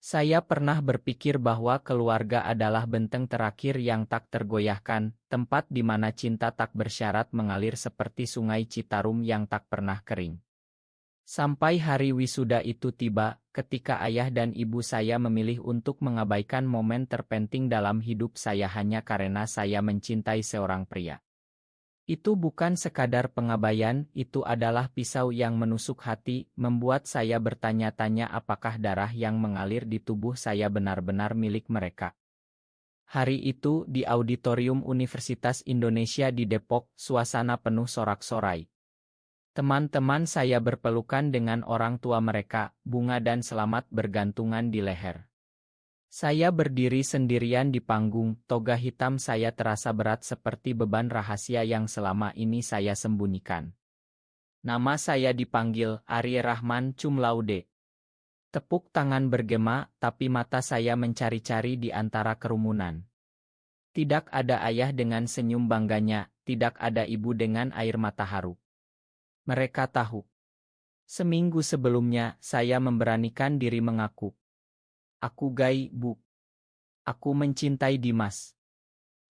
Saya pernah berpikir bahwa keluarga adalah benteng terakhir yang tak tergoyahkan, tempat di mana cinta tak bersyarat mengalir seperti sungai Citarum yang tak pernah kering. Sampai hari wisuda itu tiba, ketika ayah dan ibu saya memilih untuk mengabaikan momen terpenting dalam hidup saya hanya karena saya mencintai seorang pria. Itu bukan sekadar pengabaian, itu adalah pisau yang menusuk hati, membuat saya bertanya-tanya apakah darah yang mengalir di tubuh saya benar-benar milik mereka. Hari itu, di auditorium Universitas Indonesia di Depok, suasana penuh sorak-sorai. Teman-teman saya berpelukan dengan orang tua mereka, bunga dan selamat bergantungan di leher. Saya berdiri sendirian di panggung, toga hitam saya terasa berat seperti beban rahasia yang selama ini saya sembunyikan. Nama saya dipanggil Arye Rahman cum laude. Tepuk tangan bergema, tapi mata saya mencari-cari di antara kerumunan. Tidak ada ayah dengan senyum bangganya, tidak ada ibu dengan air mata haru. Mereka tahu. Seminggu sebelumnya, saya memberanikan diri mengaku. Aku gay, Bu. Aku mencintai Dimas.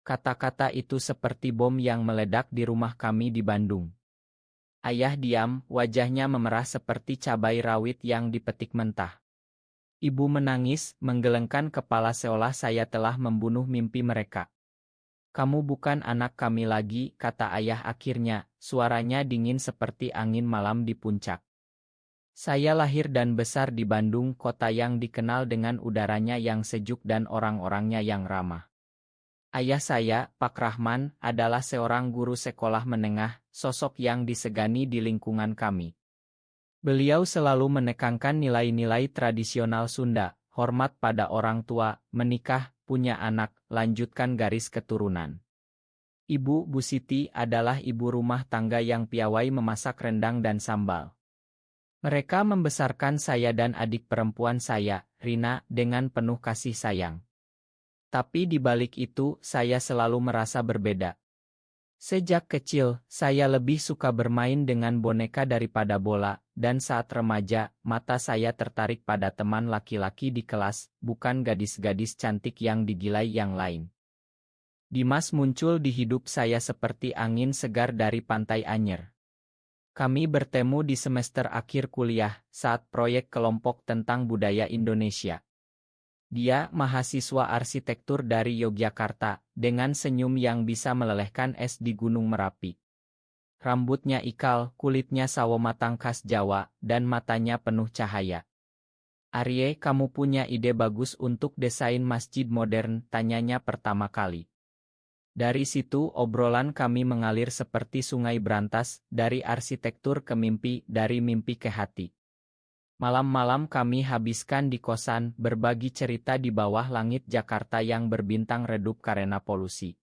Kata-kata itu seperti bom yang meledak di rumah kami di Bandung. Ayah diam, wajahnya memerah seperti cabai rawit yang dipetik mentah. Ibu menangis, menggelengkan kepala seolah saya telah membunuh mimpi mereka. Kamu bukan anak kami lagi, kata ayah akhirnya, suaranya dingin seperti angin malam di puncak. Saya lahir dan besar di Bandung, kota yang dikenal dengan udaranya yang sejuk dan orang-orangnya yang ramah. Ayah saya, Pak Rahman, adalah seorang guru sekolah menengah, sosok yang disegani di lingkungan kami. Beliau selalu menekankan nilai-nilai tradisional Sunda, hormat pada orang tua, menikah, punya anak, lanjutkan garis keturunan. Ibu, Bu Siti, adalah ibu rumah tangga yang piawai memasak rendang dan sambal. Mereka membesarkan saya dan adik perempuan saya, Rina, dengan penuh kasih sayang. Tapi di balik itu, saya selalu merasa berbeda. Sejak kecil, saya lebih suka bermain dengan boneka daripada bola, dan saat remaja, mata saya tertarik pada teman laki-laki di kelas, bukan gadis-gadis cantik yang digilai yang lain. Dimas muncul di hidup saya seperti angin segar dari Pantai Anyer. Kami bertemu di semester akhir kuliah, saat proyek kelompok tentang budaya Indonesia. Dia mahasiswa arsitektur dari Yogyakarta, dengan senyum yang bisa melelehkan es di Gunung Merapi. Rambutnya ikal, kulitnya sawo matang khas Jawa, dan matanya penuh cahaya. Arye, kamu punya ide bagus untuk desain masjid modern, tanyanya pertama kali. Dari situ obrolan kami mengalir seperti sungai berantas, dari arsitektur ke mimpi, dari mimpi ke hati. Malam-malam kami habiskan di kosan, berbagi cerita di bawah langit Jakarta yang berbintang redup karena polusi.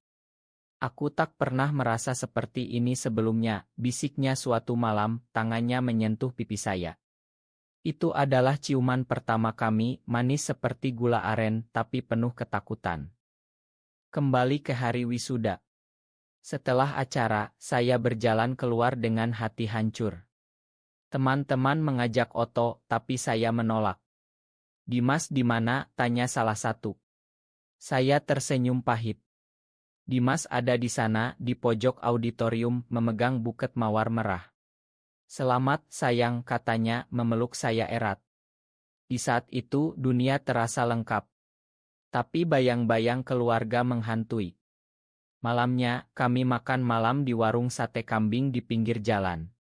Aku tak pernah merasa seperti ini sebelumnya, bisiknya suatu malam, tangannya menyentuh pipi saya. Itu adalah ciuman pertama kami, manis seperti gula aren, tapi penuh ketakutan. Kembali ke hari wisuda. Setelah acara, saya berjalan keluar dengan hati hancur. Teman-teman mengajak Oto, tapi saya menolak. Dimas di mana? Tanya salah satu. Saya tersenyum pahit. Dimas ada di sana, di pojok auditorium, memegang buket mawar merah. Selamat, sayang, katanya, memeluk saya erat. Di saat itu, dunia terasa lengkap. Tapi bayang-bayang keluarga menghantui. Malamnya, kami makan malam di warung sate kambing di pinggir jalan.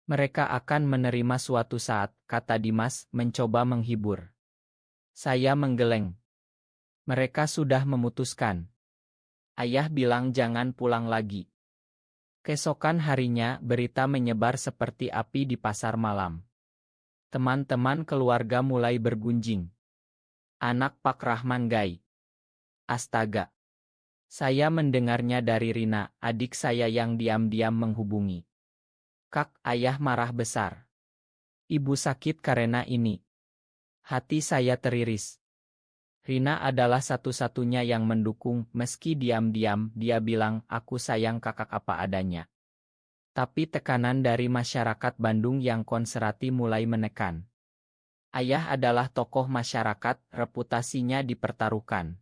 Mereka akan menerima suatu saat, kata Dimas, mencoba menghibur. Saya menggeleng. Mereka sudah memutuskan. Ayah bilang jangan pulang lagi. Keesokan harinya, berita menyebar seperti api di pasar malam. Teman-teman keluarga mulai bergunjing. Anak Pak Rahman gay. Astaga. Saya mendengarnya dari Rina, adik saya yang diam-diam menghubungi. Kak, ayah marah besar. Ibu sakit karena ini. Hati saya teriris. Rina adalah satu-satunya yang mendukung, meski diam-diam dia bilang aku sayang kakak apa adanya. Tapi tekanan dari masyarakat Bandung yang konservatif mulai menekan. Ayah adalah tokoh masyarakat, reputasinya dipertaruhkan.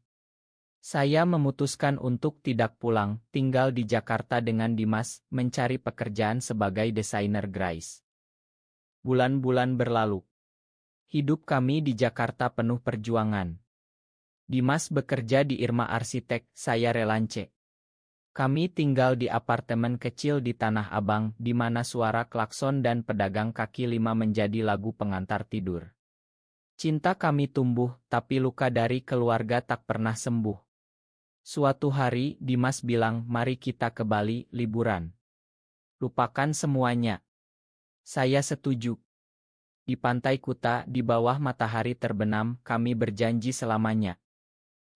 Saya memutuskan untuk tidak pulang, tinggal di Jakarta dengan Dimas, mencari pekerjaan sebagai desainer grafis. Bulan-bulan berlalu. Hidup kami di Jakarta penuh perjuangan. Dimas bekerja di Irma Arsitek, saya relance. Kami tinggal di apartemen kecil di Tanah Abang, di mana suara klakson dan pedagang kaki lima menjadi lagu pengantar tidur. Cinta kami tumbuh, tapi luka dari keluarga tak pernah sembuh. Suatu hari, Dimas bilang, mari kita ke Bali, liburan. Lupakan semuanya. Saya setuju. Di pantai Kuta, di bawah matahari terbenam, kami berjanji selamanya.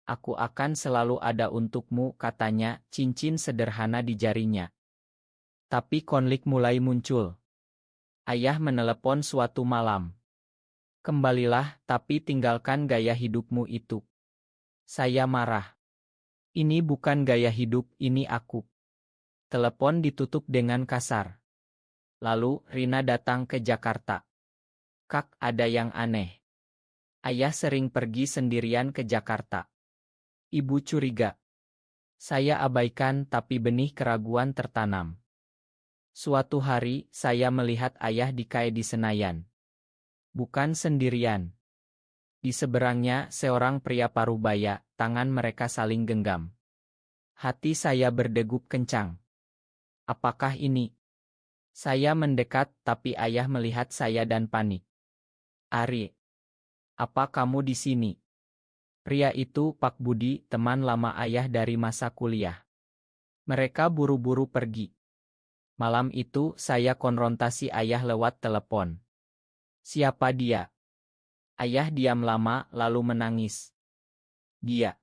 Aku akan selalu ada untukmu, katanya, cincin sederhana di jarinya. Tapi konflik mulai muncul. Ayah menelepon suatu malam. Kembalilah, tapi tinggalkan gaya hidupmu itu. Saya marah. Ini bukan gaya hidup, ini aku. Telepon ditutup dengan kasar. Lalu, Rina datang ke Jakarta. Kak, ada yang aneh. Ayah sering pergi sendirian ke Jakarta. Ibu curiga. Saya abaikan, tapi benih keraguan tertanam. Suatu hari, saya melihat ayah di Senayan. Bukan sendirian. Di seberangnya, seorang pria parubaya, tangan mereka saling genggam. Hati saya berdegup kencang. Apakah ini? Saya mendekat, tapi ayah melihat saya dan panik. Ari, apa kamu di sini? Pria itu Pak Budi, teman lama ayah dari masa kuliah. Mereka buru-buru pergi. Malam itu, saya konfrontasi ayah lewat telepon. Siapa dia? Ayah diam lama, lalu menangis. Dia.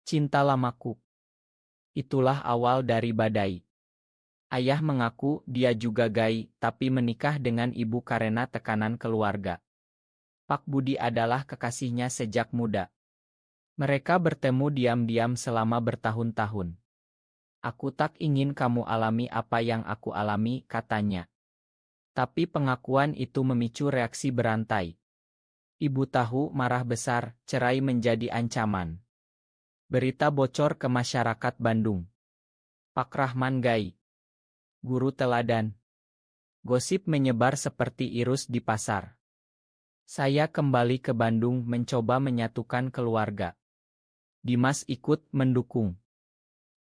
Cinta lamaku. Itulah awal dari badai. Ayah mengaku dia juga gay, tapi menikah dengan ibu karena tekanan keluarga. Pak Budi adalah kekasihnya sejak muda. Mereka bertemu diam-diam selama bertahun-tahun. Aku tak ingin kamu alami apa yang aku alami, katanya. Tapi pengakuan itu memicu reaksi berantai. Ibu tahu, marah besar, cerai menjadi ancaman. Berita bocor ke masyarakat Bandung. Pak Rahman gay. Guru teladan. Gosip menyebar seperti irus di pasar. Saya kembali ke Bandung mencoba menyatukan keluarga. Dimas ikut mendukung.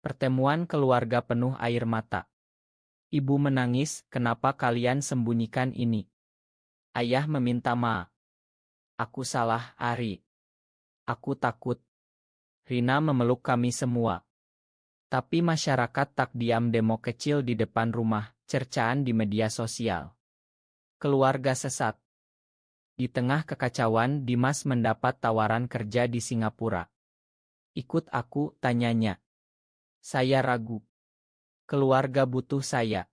Pertemuan keluarga penuh air mata. Ibu menangis, kenapa kalian sembunyikan ini? Ayah meminta maaf. Aku salah, Ari. Aku takut. Rina memeluk kami semua. Tapi masyarakat tak diam, demo kecil di depan rumah, cercaan di media sosial. Keluarga sesat. Di tengah kekacauan, Dimas mendapat tawaran kerja di Singapura. Ikut aku, tanyanya. Saya ragu. Keluarga butuh saya.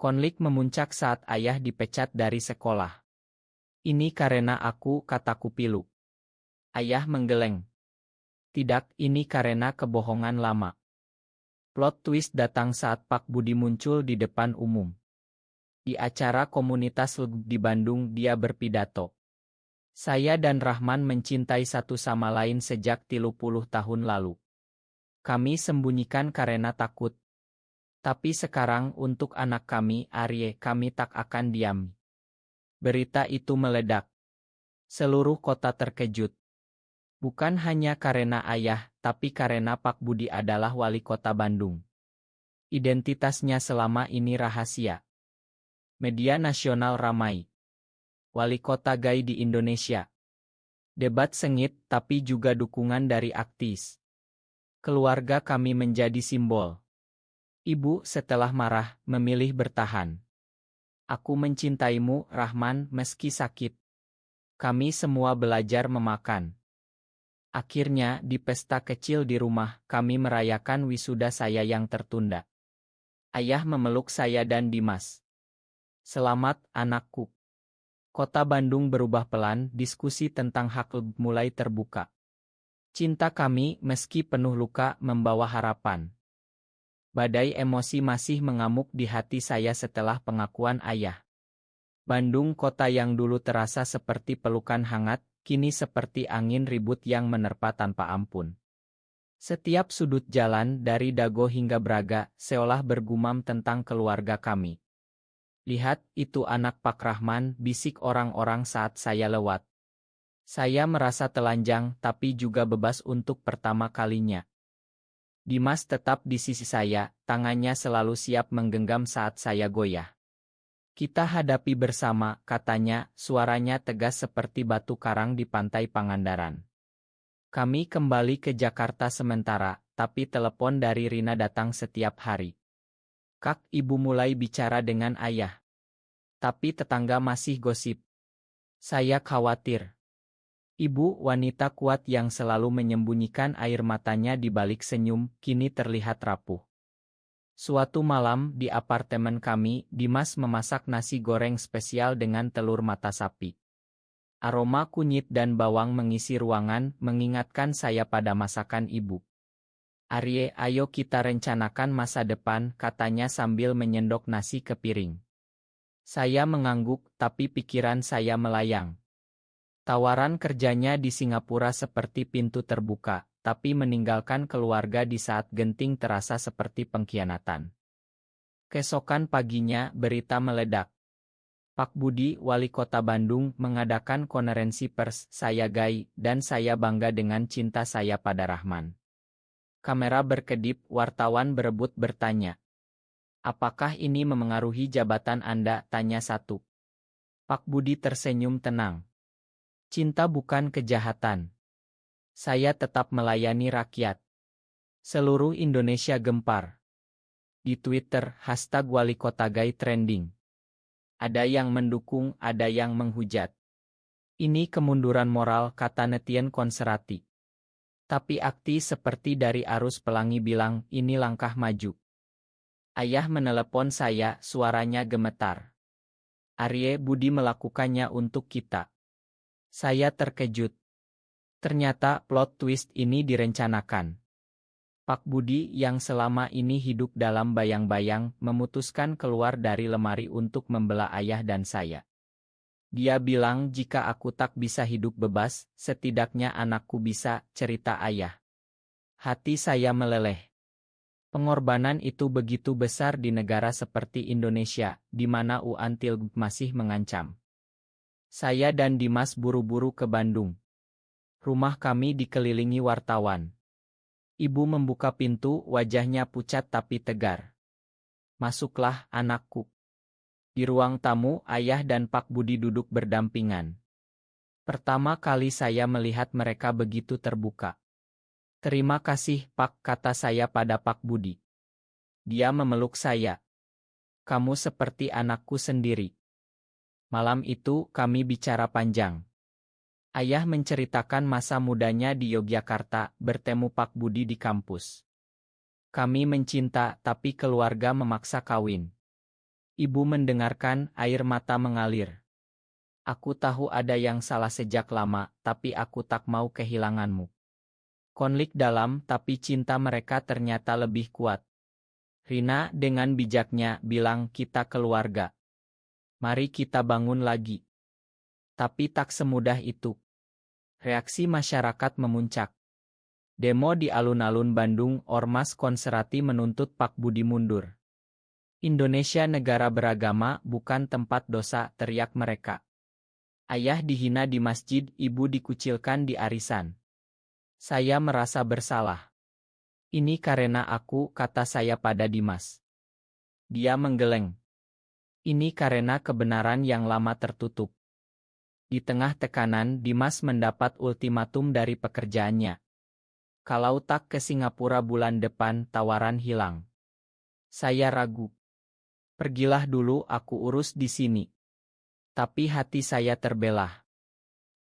Konflik memuncak saat ayah dipecat dari sekolah. Ini karena aku, kataku pilu. Ayah menggeleng. Tidak, ini karena kebohongan lama. Plot twist datang saat Pak Budi muncul di depan umum. Di acara komunitas LEG di Bandung dia berpidato. Saya dan Rahman mencintai satu sama lain sejak 30 tahun lalu. Kami sembunyikan karena takut. Tapi sekarang untuk anak kami, Arye, kami tak akan diam. Berita itu meledak. Seluruh kota terkejut. Bukan hanya karena ayah, tapi karena Pak Budi adalah wali kota Bandung. Identitasnya selama ini rahasia. Media nasional ramai. Wali kota gay di Indonesia. Debat sengit, tapi juga dukungan dari aktivis. Keluarga kami menjadi simbol. Ibu, setelah marah, memilih bertahan. Aku mencintaimu, Rahman, meski sakit. Kami semua belajar memakan. Akhirnya, di pesta kecil di rumah, kami merayakan wisuda saya yang tertunda. Ayah memeluk saya dan Dimas. Selamat, anakku. Kota Bandung berubah pelan, diskusi tentang hak mulai terbuka. Cinta kami, meski penuh luka, membawa harapan. Badai emosi masih mengamuk di hati saya setelah pengakuan ayah. Bandung, kota yang dulu terasa seperti pelukan hangat, kini seperti angin ribut yang menerpa tanpa ampun. Setiap sudut jalan, dari Dago hingga Braga, seolah bergumam tentang keluarga kami. "Lihat, itu anak Pak Rahman," bisik orang-orang saat saya lewat. Saya merasa telanjang, tapi juga bebas untuk pertama kalinya. Dimas tetap di sisi saya, tangannya selalu siap menggenggam saat saya goyah. "Kita hadapi bersama," katanya, suaranya tegas seperti batu karang di pantai Pangandaran. Kami kembali ke Jakarta sementara, tapi telepon dari Rina datang setiap hari. "Kak, ibu mulai bicara dengan ayah." Tapi tetangga masih gosip. Saya khawatir. Ibu, wanita kuat yang selalu menyembunyikan air matanya di balik senyum, kini terlihat rapuh. Suatu malam, di apartemen kami, Dimas memasak nasi goreng spesial dengan telur mata sapi. Aroma kunyit dan bawang mengisi ruangan, mengingatkan saya pada masakan ibu. "Arye, ayo kita rencanakan masa depan," katanya sambil menyendok nasi ke piring. Saya mengangguk, tapi pikiran saya melayang. Tawaran kerjanya di Singapura seperti pintu terbuka, tapi meninggalkan keluarga di saat genting terasa seperti pengkhianatan. Keesokan paginya, berita meledak. Pak Budi, wali kota Bandung, mengadakan konferensi pers. Saya gay, dan saya bangga dengan cinta saya pada Rahman. Kamera berkedip, wartawan berebut bertanya. "Apakah ini memengaruhi jabatan Anda?" tanya satu. Pak Budi tersenyum tenang. "Cinta bukan kejahatan. Saya tetap melayani rakyat." Seluruh Indonesia gempar. Di Twitter, #WaliKotaGay trending. Ada yang mendukung, ada yang menghujat. "Ini kemunduran moral," kata netizen konservatif. Tapi Akti seperti dari arus pelangi bilang, "Ini langkah maju." Ayah menelepon saya, suaranya gemetar. "Arye, Budi melakukannya untuk kita." Saya terkejut. Ternyata plot twist ini direncanakan. Pak Budi yang selama ini hidup dalam bayang-bayang memutuskan keluar dari lemari untuk membela ayah dan saya. Dia bilang jika aku tak bisa hidup bebas, setidaknya anakku bisa, cerita ayah. Hati saya meleleh. Pengorbanan itu begitu besar di negara seperti Indonesia, di mana Until masih mengancam. Saya dan Dimas buru-buru ke Bandung. Rumah kami dikelilingi wartawan. Ibu membuka pintu, wajahnya pucat tapi tegar. "Masuklah, anakku." Di ruang tamu, ayah dan Pak Budi duduk berdampingan. Pertama kali saya melihat mereka begitu terbuka. "Terima kasih, Pak," kata saya pada Pak Budi. Dia memeluk saya. "Kamu seperti anakku sendiri." Malam itu, kami bicara panjang. Ayah menceritakan masa mudanya di Yogyakarta, bertemu Pak Budi di kampus. "Kami mencinta, tapi keluarga memaksa kawin." Ibu mendengarkan, air mata mengalir. "Aku tahu ada yang salah sejak lama, tapi aku tak mau kehilanganmu." Konflik dalam, tapi cinta mereka ternyata lebih kuat. Rina dengan bijaknya bilang, "Kita keluarga. Mari kita bangun lagi." Tapi tak semudah itu. Reaksi masyarakat memuncak. Demo di alun-alun Bandung, ormas konservatif menuntut Pak Budi mundur. "Indonesia negara beragama, bukan tempat dosa," teriak mereka. Ayah dihina di masjid, ibu dikucilkan di arisan. Saya merasa bersalah. "Ini karena aku," kata saya pada Dimas. Dia menggeleng. "Ini karena kebenaran yang lama tertutup." Di tengah tekanan, Dimas mendapat ultimatum dari pekerjaannya. Kalau tak ke Singapura bulan depan, tawaran hilang. Saya ragu. "Pergilah dulu, aku urus di sini." Tapi hati saya terbelah.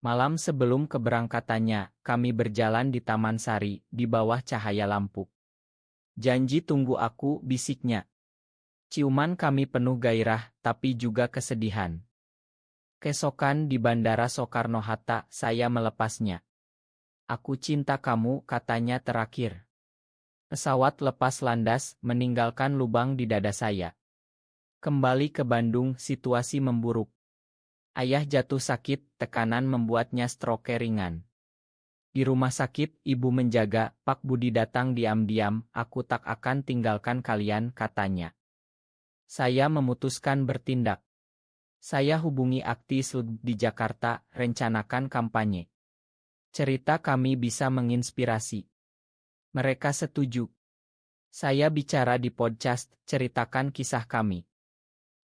Malam sebelum keberangkatannya, kami berjalan di Taman Sari, di bawah cahaya lampu. "Janji tunggu aku," bisiknya. Ciuman kami penuh gairah, tapi juga kesedihan. Keesokan di Bandara Soekarno-Hatta, saya melepasnya. "Aku cinta kamu," katanya terakhir. Pesawat lepas landas, meninggalkan lubang di dada saya. Kembali ke Bandung, situasi memburuk. Ayah jatuh sakit, tekanan membuatnya stroke ringan. Di rumah sakit, ibu menjaga, Pak Budi datang diam-diam, aku tak akan tinggalkan kalian, katanya. Saya memutuskan bertindak. Saya hubungi aktivis di Jakarta, rencanakan kampanye. Cerita kami bisa menginspirasi. Mereka setuju. Saya bicara di podcast, ceritakan kisah kami.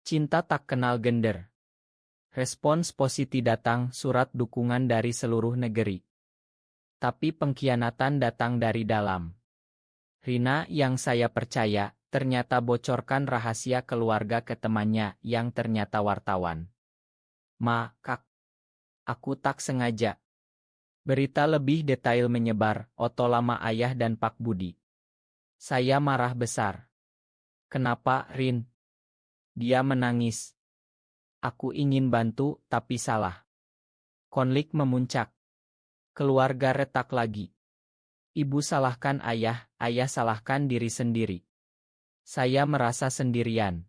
Cinta tak kenal gender. Respons positif datang, surat dukungan dari seluruh negeri. Tapi pengkhianatan datang dari dalam. Rina yang saya percaya, ternyata bocorkan rahasia keluarga ke temannya yang ternyata wartawan. Ma, Kak. Aku tak sengaja. Berita lebih detail menyebar, oto lama ayah dan Pak Budi. Saya marah besar. Kenapa, Rin? Dia menangis. Aku ingin bantu, tapi salah. Konflik memuncak. Keluarga retak lagi. Ibu salahkan ayah salahkan diri sendiri. Saya merasa sendirian.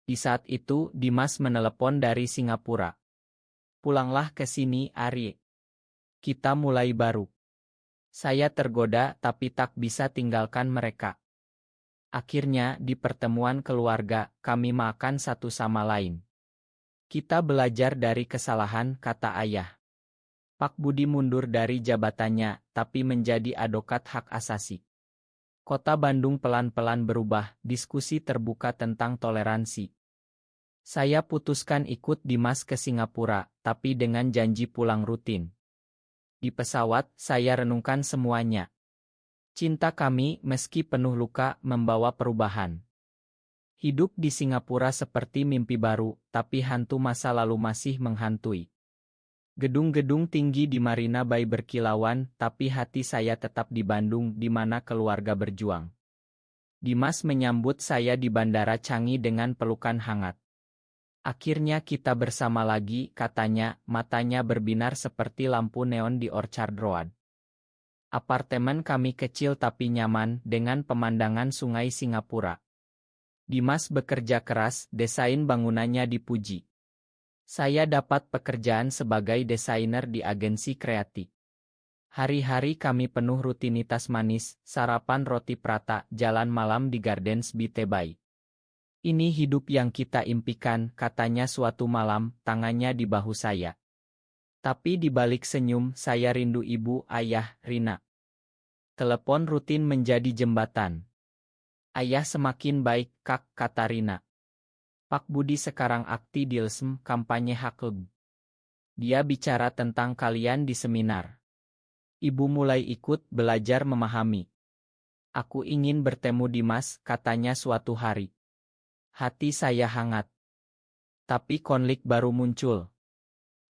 Di saat itu, Dimas menelepon dari Singapura. Pulanglah ke sini, Ari. Kita mulai baru. Saya tergoda tapi tak bisa tinggalkan mereka. Akhirnya, di pertemuan keluarga, kami makan satu sama lain. Kita belajar dari kesalahan, kata ayah. Pak Budi mundur dari jabatannya, tapi menjadi advokat hak asasi. Kota Bandung pelan-pelan berubah, diskusi terbuka tentang toleransi. Saya putuskan ikut Dimas ke Singapura, tapi dengan janji pulang rutin. Di pesawat, saya renungkan semuanya. Cinta kami, meski penuh luka, membawa perubahan. Hidup di Singapura seperti mimpi baru, tapi hantu masa lalu masih menghantui. Gedung-gedung tinggi di Marina Bay berkilauan, tapi hati saya tetap di Bandung, di mana keluarga berjuang. Dimas menyambut saya di Bandara Changi dengan pelukan hangat. Akhirnya kita bersama lagi, katanya, matanya berbinar seperti lampu neon di Orchard Road. Apartemen kami kecil tapi nyaman, dengan pemandangan sungai Singapura. Dimas bekerja keras, desain bangunannya dipuji. Saya dapat pekerjaan sebagai desainer di agensi kreatif. Hari-hari kami penuh rutinitas manis, sarapan roti prata, jalan malam di Gardens by Tebai. Ini hidup yang kita impikan, katanya suatu malam, tangannya di bahu saya. Tapi di balik senyum, saya rindu ibu, ayah, Rina. Telepon rutin menjadi jembatan. Ayah semakin baik, Kak, kata Rina. Pak Budi sekarang aktif di LSM, kampanye HAKLB. Dia bicara tentang kalian di seminar. Ibu mulai ikut belajar memahami. Aku ingin bertemu Dimas, katanya suatu hari. Hati saya hangat. Tapi konflik baru muncul.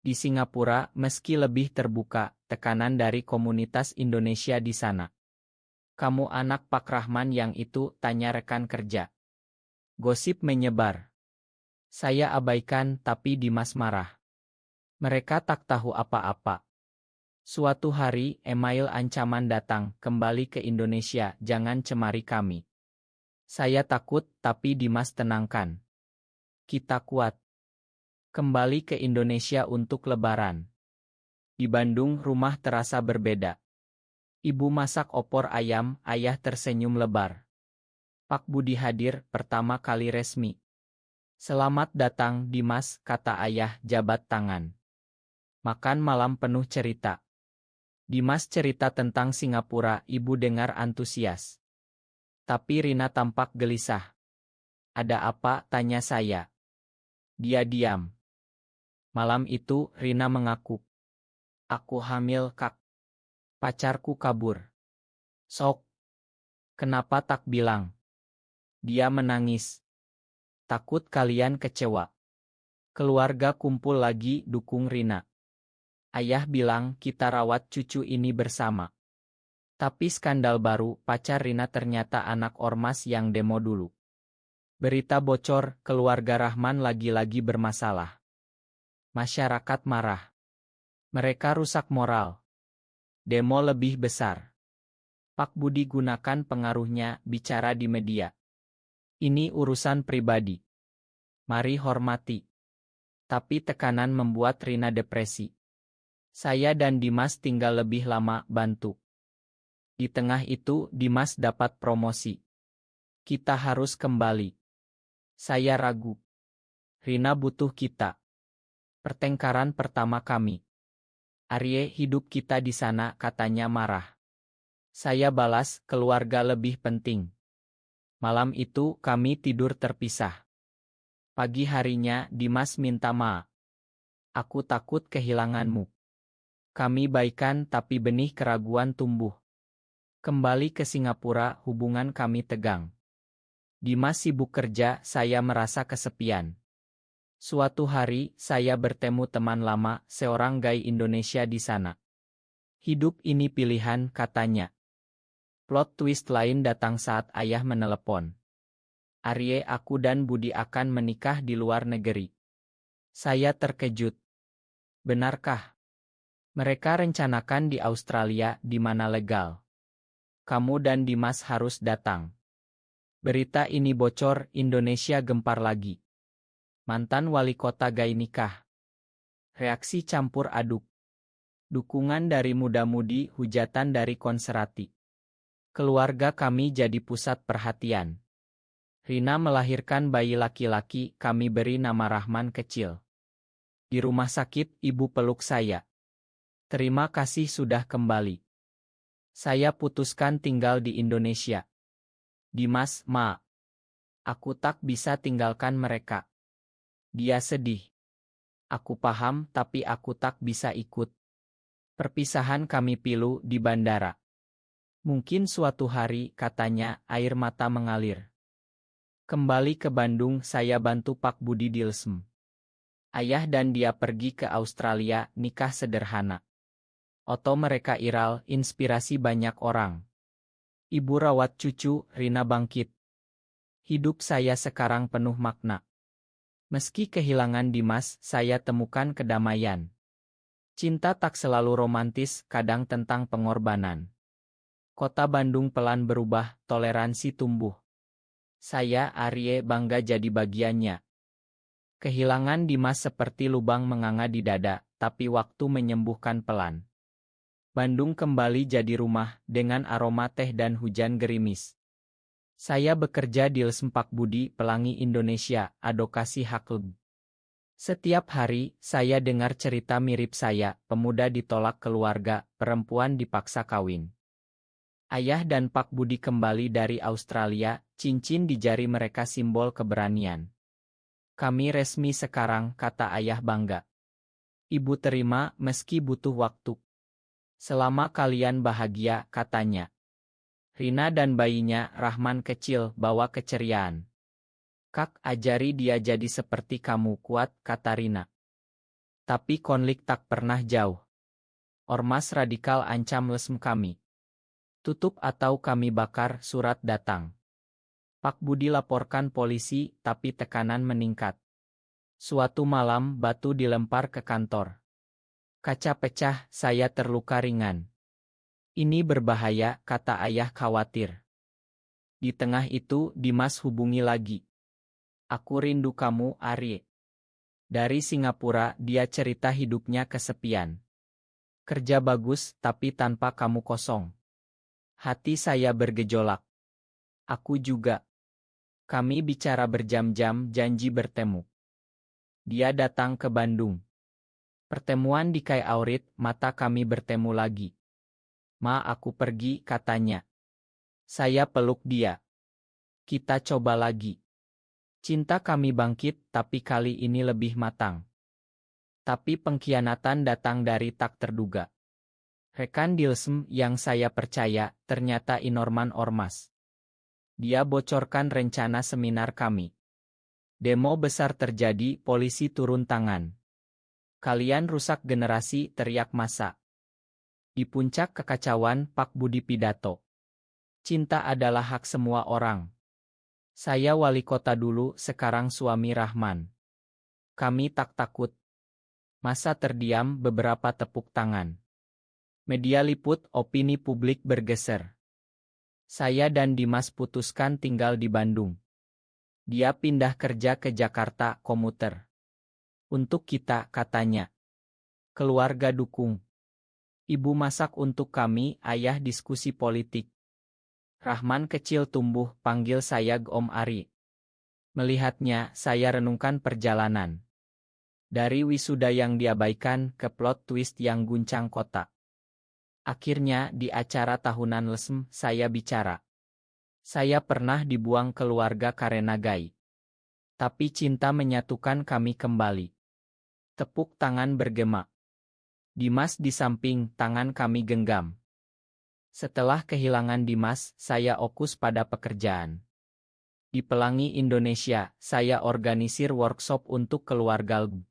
Di Singapura, meski lebih terbuka, tekanan dari komunitas Indonesia di sana. Kamu anak Pak Rahman yang itu, tanya rekan kerja. Gosip menyebar. Saya abaikan, tapi Dimas marah. Mereka tak tahu apa-apa. Suatu hari, email ancaman datang, kembali ke Indonesia, jangan cemari kami. Saya takut, tapi Dimas tenangkan. Kita kuat. Kembali ke Indonesia untuk Lebaran. Di Bandung, rumah terasa berbeda. Ibu masak opor ayam, ayah tersenyum lebar. Pak Budi hadir, pertama kali resmi. Selamat datang, Dimas, kata ayah, jabat tangan. Makan malam penuh cerita. Dimas cerita tentang Singapura, ibu dengar antusias. Tapi Rina tampak gelisah. Ada apa, tanya saya. Dia diam. Malam itu, Rina mengaku. Aku hamil, Kak. Pacarku kabur. Sok. Kenapa tak bilang? Dia menangis. Takut kalian kecewa. Keluarga kumpul lagi, dukung Rina. Ayah bilang kita rawat cucu ini bersama. Tapi skandal baru, pacar Rina ternyata anak ormas yang demo dulu. Berita bocor, keluarga Rahman lagi-lagi bermasalah. Masyarakat marah. Mereka rusak moral. Demo lebih besar. Pak Budi gunakan pengaruhnya, bicara di media. Ini urusan pribadi. Mari hormati. Tapi tekanan membuat Rina depresi. Saya dan Dimas tinggal lebih lama bantu. Di tengah itu Dimas dapat promosi. Kita harus kembali. Saya ragu. Rina butuh kita. Pertengkaran pertama kami. Arye, hidup kita di sana, katanya marah. Saya balas, keluarga lebih penting. Malam itu kami tidur terpisah. Pagi harinya Dimas minta maaf. Aku takut kehilanganmu. Kami baikan tapi benih keraguan tumbuh. Kembali ke Singapura, hubungan kami tegang. Dimas sibuk kerja, saya merasa kesepian. Suatu hari, saya bertemu teman lama, seorang gay Indonesia di sana. Hidup ini pilihan, katanya. Plot twist lain datang saat ayah menelepon. Arye, aku dan Budi akan menikah di luar negeri. Saya terkejut. Benarkah? Mereka rencanakan di Australia, di mana legal. Kamu dan Dimas harus datang. Berita ini bocor, Indonesia gempar lagi. Mantan wali kota gay nikah. Reaksi campur aduk. Dukungan dari muda-mudi, hujatan dari konserati. Keluarga kami jadi pusat perhatian. Rina melahirkan bayi laki-laki, kami beri nama Rahman kecil. Di rumah sakit, ibu peluk saya. Terima kasih sudah kembali. Saya putuskan tinggal di Indonesia. Dimas, Ma. Aku tak bisa tinggalkan mereka. Dia sedih. Aku paham, tapi aku tak bisa ikut. Perpisahan kami pilu di bandara. Mungkin suatu hari, katanya, air mata mengalir. Kembali ke Bandung, saya bantu Pak Budi Dilsem. Ayah dan dia pergi ke Australia, nikah sederhana. Oto mereka iral, inspirasi banyak orang. Ibu rawat cucu, Rina bangkit. Hidup saya sekarang penuh makna. Meski kehilangan Dimas, saya temukan kedamaian. Cinta tak selalu romantis, kadang tentang pengorbanan. Kota Bandung pelan berubah, toleransi tumbuh. Saya, Arye, bangga jadi bagiannya. Kehilangan Dimas seperti lubang menganga di dada, tapi waktu menyembuhkan pelan. Bandung kembali jadi rumah, dengan aroma teh dan hujan gerimis. Saya bekerja di Sempak Budi, Pelangi Indonesia, advokasi hak LGBTQ. Setiap hari, saya dengar cerita mirip saya, pemuda ditolak keluarga, perempuan dipaksa kawin. Ayah dan Pak Budi kembali dari Australia, cincin di jari mereka simbol keberanian. Kami resmi sekarang, kata ayah bangga. Ibu terima, meski butuh waktu. Selama kalian bahagia, katanya. Rina dan bayinya, Rahman kecil, bawa keceriaan. Kak, ajari dia jadi seperti kamu, kuat, kata Rina. Tapi konflik tak pernah jauh. Ormas radikal ancam lesem kami. Tutup atau kami bakar, surat datang. Pak Budi laporkan polisi, tapi tekanan meningkat. Suatu malam, batu dilempar ke kantor. Kaca pecah, saya terluka ringan. Ini berbahaya, kata ayah khawatir. Di tengah itu, Dimas hubungi lagi. Aku rindu kamu, Arye. Dari Singapura, dia cerita hidupnya kesepian. Kerja bagus, tapi tanpa kamu kosong. Hati saya bergejolak. Aku juga. Kami bicara berjam-jam, janji bertemu. Dia datang ke Bandung. Pertemuan di Kai Aurit, mata kami bertemu lagi. Ma, aku pergi, katanya. Saya peluk dia. Kita coba lagi. Cinta kami bangkit, tapi kali ini lebih matang. Tapi pengkhianatan datang dari tak terduga. Rekan Dilsem yang saya percaya, ternyata Inorman Ormas. Dia bocorkan rencana seminar kami. Demo besar terjadi, polisi turun tangan. Kalian rusak generasi, teriak massa. Di puncak kekacauan, Pak Budi pidato. Cinta adalah hak semua orang. Saya wali kota dulu, sekarang suami Rahman. Kami tak takut. Massa terdiam, beberapa tepuk tangan. Media liput, opini publik bergeser. Saya dan Dimas putuskan tinggal di Bandung. Dia pindah kerja ke Jakarta, komuter. Untuk kita, katanya. Keluarga dukung. Ibu masak untuk kami, ayah diskusi politik. Rahman kecil tumbuh, panggil saya Om Ari. Melihatnya, saya renungkan perjalanan. Dari wisuda yang diabaikan ke plot twist yang guncang kota. Akhirnya, di acara tahunan lesem, saya bicara. Saya pernah dibuang keluarga karena gay. Tapi cinta menyatukan kami kembali. Tepuk tangan bergema. Dimas di samping, tangan kami genggam. Setelah kehilangan Dimas, saya fokus pada pekerjaan. Di Pelangi Indonesia, saya organisir workshop untuk keluarga LB.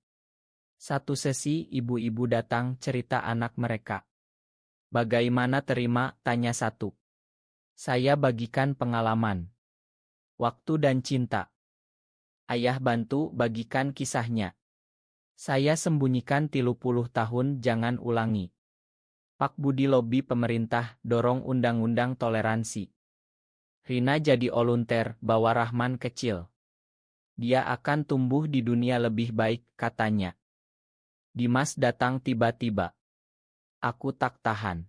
Satu sesi, ibu-ibu datang cerita anak mereka. Bagaimana terima, tanya satu. Saya bagikan pengalaman. Waktu dan cinta. Ayah bantu bagikan kisahnya. Saya sembunyikan 30 tahun jangan ulangi. Pak Budi lobi pemerintah, dorong undang-undang toleransi. Rina jadi volunteer, bawa Rahman kecil. Dia akan tumbuh di dunia lebih baik, katanya. Dimas datang tiba-tiba. Aku tak tahan.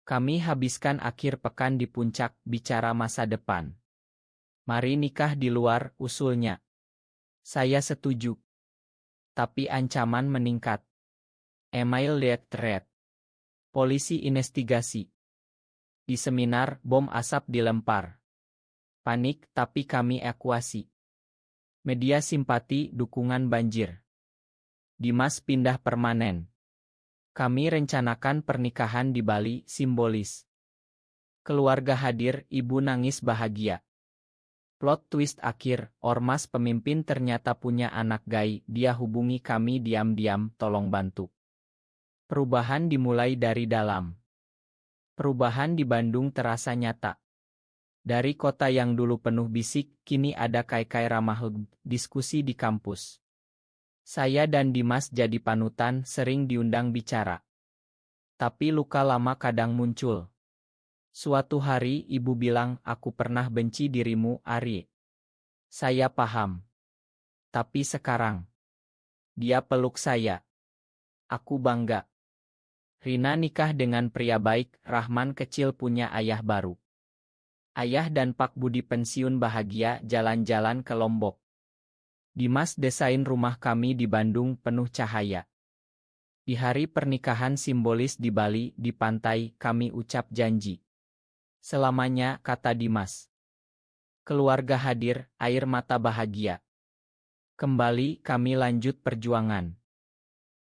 Kami habiskan akhir pekan di puncak, bicara masa depan. Mari nikah di luar, usulnya. Saya setuju. Tapi ancaman meningkat. Email lihat thread. Polisi investigasi. Di seminar, bom asap dilempar. Panik, tapi kami evakuasi. Media simpati, dukungan banjir. Dimas pindah permanen. Kami rencanakan pernikahan di Bali, simbolis. Keluarga hadir, ibu nangis bahagia. Plot twist akhir, ormas pemimpin ternyata punya anak gay, dia hubungi kami diam-diam, tolong bantu. Perubahan dimulai dari dalam. Perubahan di Bandung terasa nyata. Dari kota yang dulu penuh bisik, kini ada kai-kai ramah, diskusi di kampus. Saya dan Dimas jadi panutan, sering diundang bicara. Tapi luka lama kadang muncul. Suatu hari ibu bilang, aku pernah benci dirimu, Ari. Saya paham. Tapi sekarang. Dia peluk saya. Aku bangga. Rina nikah dengan pria baik, Rahman kecil punya ayah baru. Ayah dan Pak Budi pensiun bahagia jalan-jalan ke Lombok. Dimas desain rumah kami di Bandung penuh cahaya. Di hari pernikahan simbolis di Bali, di pantai, kami ucap janji. Selamanya, kata Dimas. Keluarga hadir, air mata bahagia. Kembali, kami lanjut perjuangan.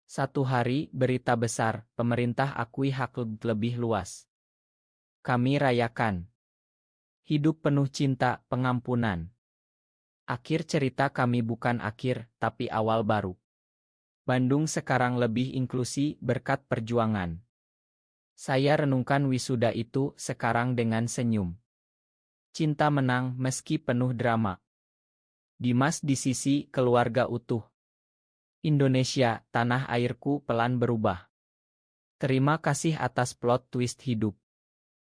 Satu hari, berita besar, pemerintah akui hak lebih luas. Kami rayakan. Hidup penuh cinta, pengampunan. Akhir cerita kami bukan akhir, tapi awal baru. Bandung sekarang lebih inklusi berkat perjuangan. Saya renungkan wisuda itu sekarang dengan senyum. Cinta menang meski penuh drama. Dimas di sisi keluarga utuh. Indonesia, tanah airku pelan berubah. Terima kasih atas plot twist hidup.